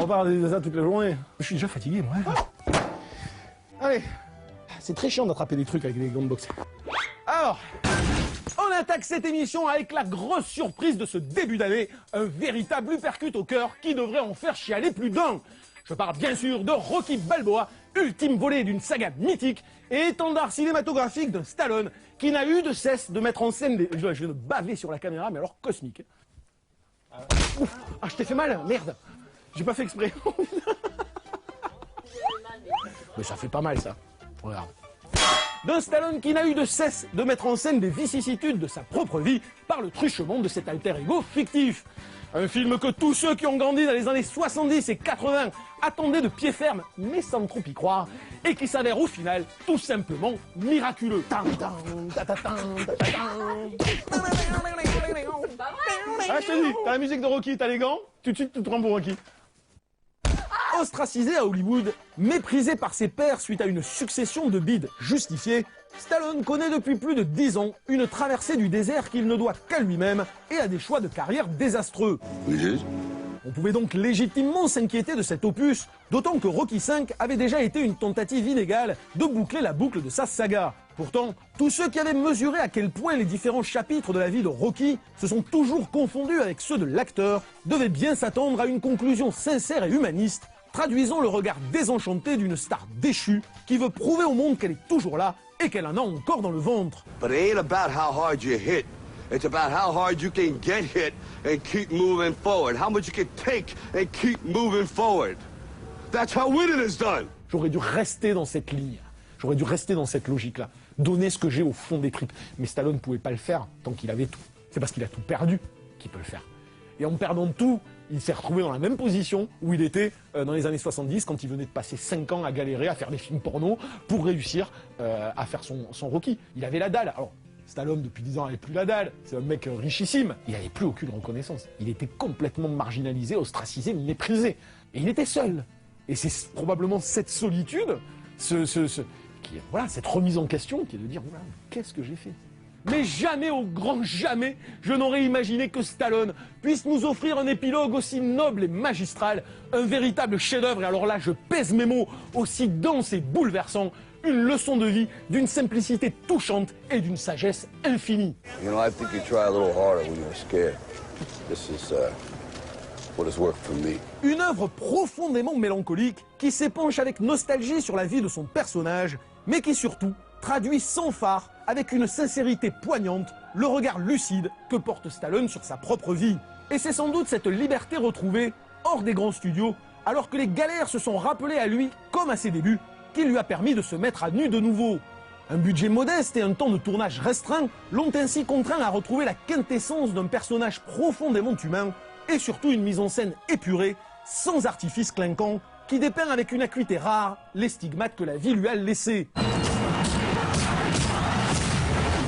va pas regarder ça toute la journée. Je suis déjà fatigué, moi. Allez. C'est très chiant d'attraper des trucs avec les gants de boxe. Alors, on attaque cette émission avec la grosse surprise de ce début d'année. Un véritable uppercut au cœur qui devrait en faire chialer plus d'un. Je parle bien sûr de Rocky Balboa, ultime volet d'une saga mythique et étendard cinématographique d'un Stallone qui n'a eu de cesse de mettre en scène des... Je vais me baver sur la caméra, mais alors cosmique. Ouf. Ah, je t'ai fait mal, merde. J'ai pas fait exprès. Mais ça fait pas mal, ça. Regarde. D'un Stallone qui n'a eu de cesse de mettre en scène des vicissitudes de sa propre vie par le truchement de cet alter ego fictif. Un film que tous ceux qui ont grandi dans les années 70 et 80 attendaient de pied ferme, mais sans trop y croire, et qui s'avère au final tout simplement miraculeux. Ah, je te dis, t'as la musique de Rocky, t'as les gants, tout de suite tu te rends pour Rocky. Ostracisé à Hollywood, méprisé par ses pairs suite à une succession de bides justifiés, Stallone connaît depuis plus de 10 ans une traversée du désert qu'il ne doit qu'à lui-même et à des choix de carrière désastreux. On pouvait donc légitimement s'inquiéter de cet opus, d'autant que Rocky V avait déjà été une tentative inégale de boucler la boucle de sa saga. Pourtant, tous ceux qui avaient mesuré à quel point les différents chapitres de la vie de Rocky se sont toujours confondus avec ceux de l'acteur devaient bien s'attendre à une conclusion sincère et humaniste, traduisant le regard désenchanté d'une star déchue qui veut prouver au monde qu'elle est toujours là et qu'elle en a encore dans le ventre. But it ain't about how hard you hit. It's about how hard you can get hit and keep moving forward. How much you can take and keep moving forward. That's how winning is done. J'aurais dû rester dans cette ligne. J'aurais dû rester dans cette logique-là. Donner ce que j'ai au fond des tripes. Mais Stallone ne pouvait pas le faire tant qu'il avait tout. C'est parce qu'il a tout perdu qu'il peut le faire. Et en perdant tout, il s'est retrouvé dans la même position où il était dans les années 70 quand il venait de passer 5 ans à galérer, à faire des films porno pour réussir à faire son Rocky. Il avait la dalle. Alors, Stallone, depuis 10 ans, n'avait plus la dalle. C'est un mec richissime. Il n'avait plus aucune reconnaissance. Il était complètement marginalisé, ostracisé, méprisé. Et il était seul. Et c'est probablement cette solitude, voilà, cette remise en question qui est de dire « Qu'est-ce que j'ai fait ?» Mais jamais, au grand jamais, je n'aurais imaginé que Stallone puisse nous offrir un épilogue aussi noble et magistral, un véritable chef-d'œuvre, et alors là, je pèse mes mots, aussi dense et bouleversant, une leçon de vie d'une simplicité touchante et d'une sagesse infinie. You know, I think you try a little harder when you're scared. This is what has worked for me. Une œuvre profondément mélancolique qui s'épanche avec nostalgie sur la vie de son personnage, mais qui surtout traduit sans phare, avec une sincérité poignante, le regard lucide que porte Stallone sur sa propre vie. Et c'est sans doute cette liberté retrouvée, hors des grands studios, alors que les galères se sont rappelées à lui, comme à ses débuts, qui lui a permis de se mettre à nu de nouveau. Un budget modeste et un temps de tournage restreint l'ont ainsi contraint à retrouver la quintessence d'un personnage profondément humain, et surtout une mise en scène épurée, sans artifice clinquant, qui dépeint avec une acuité rare les stigmates que la vie lui a laissés.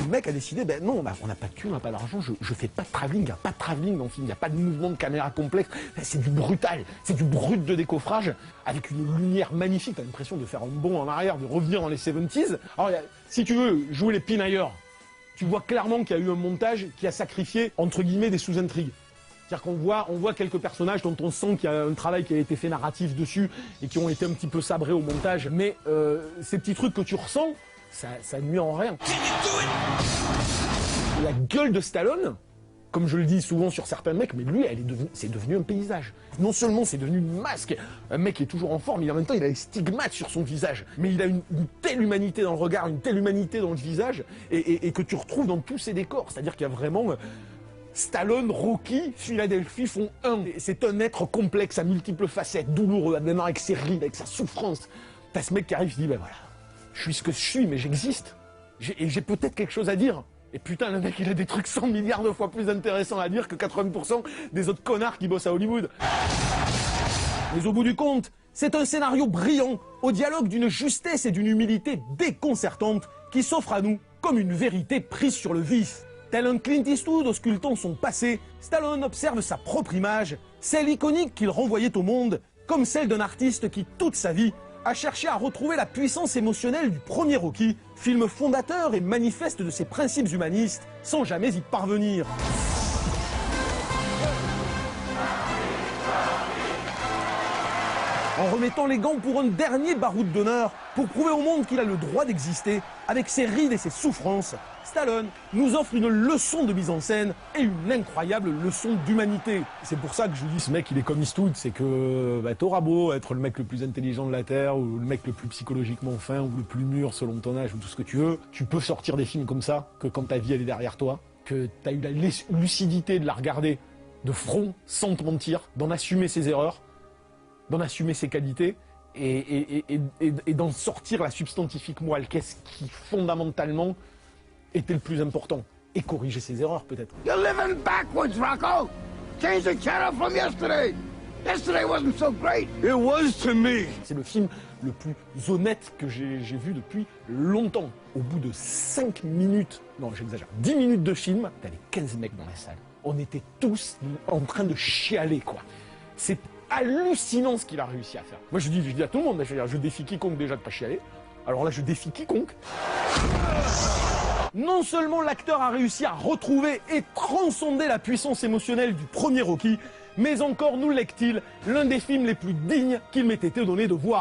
Le mec a décidé, ben non, on n'a pas de thune, on n'a pas d'argent, je fais pas de travelling, il n'y a pas de travelling dans le film, il n'y a pas de mouvement de caméra complexe, c'est du brutal, c'est du brut de décoffrage, avec une lumière magnifique, t'as l'impression de faire un bond en arrière, de revenir dans les 70s. Alors, si tu veux jouer les pinailleurs, tu vois clairement qu'il y a eu un montage qui a sacrifié, entre guillemets, des sous-intrigues. C'est-à-dire qu'on voit quelques personnages dont on sent qu'il y a un travail qui a été fait narratif dessus et qui ont été un petit peu sabrés au montage, mais ces petits trucs que tu ressens, ça nuit en rien. La gueule de Stallone, comme je le dis souvent sur certains mecs, mais lui, c'est devenu un paysage. Non seulement c'est devenu une masque, un mec qui est toujours en forme, mais en même temps il a des stigmates sur son visage. Mais il a une telle humanité dans le regard, une telle humanité dans le visage, et que tu retrouves dans tous ses décors. C'est-à-dire qu'il y a vraiment... Stallone, Rocky, Philadelphie font un. C'est un être complexe à multiples facettes, douloureux, même avec ses rides, avec sa souffrance. T'as ce mec qui arrive, qui dit, ben voilà, je suis ce que je suis, mais j'existe. Et j'ai peut-être quelque chose à dire. Et putain, le mec, il a des trucs 100 milliards de fois plus intéressants à dire que 80% des autres connards qui bossent à Hollywood. Mais au bout du compte, c'est un scénario brillant, au dialogue d'une justesse et d'une humilité déconcertante, qui s'offre à nous comme une vérité prise sur le vif. Tel un Clint Eastwood auscultant son passé, Stallone observe sa propre image, celle iconique qu'il renvoyait au monde, comme celle d'un artiste qui, toute sa vie, a cherché à retrouver la puissance émotionnelle du premier Rocky, film fondateur et manifeste de ses principes humanistes, sans jamais y parvenir. en remettant les gants pour un dernier baroud d'honneur, pour prouver au monde qu'il a le droit d'exister, avec ses rides et ses souffrances, Stallone nous offre une leçon de mise en scène et une incroyable leçon d'humanité. C'est pour ça que je vous dis, ce mec, il est comme Eastwood, c'est que t'auras beau être le mec le plus intelligent de la Terre, ou le mec le plus psychologiquement fin, ou le plus mûr selon ton âge, ou tout ce que tu veux, tu peux sortir des films comme ça, que quand ta vie elle est derrière toi, que t'as eu la lucidité de la regarder de front, sans te mentir, d'en assumer ses erreurs, d'en assumer ses qualités, et d'en sortir la substantifique moelle. Qu'est-ce qui, fondamentalement, était le plus important? Et corriger ses erreurs, peut-être. You're living backwards, Rocco! Change the channel from yesterday! Yesterday wasn't so great! It was to me! C'est le film le plus honnête que j'ai vu depuis longtemps. Au bout de 5 minutes, non j'exagère, 10 minutes de film, t'avais 15 mecs dans la salle. On était tous en train de chialer, quoi. C'est hallucinant ce qu'il a réussi à faire. Moi je dis à tout le monde, je défie quiconque déjà de pas chialer. Alors là je défie quiconque. Non seulement l'acteur a réussi à retrouver et transcender la puissance émotionnelle du premier Rocky, mais encore, nous lègue-t-il, l'un des films les plus dignes qu'il m'ait été donné de voir.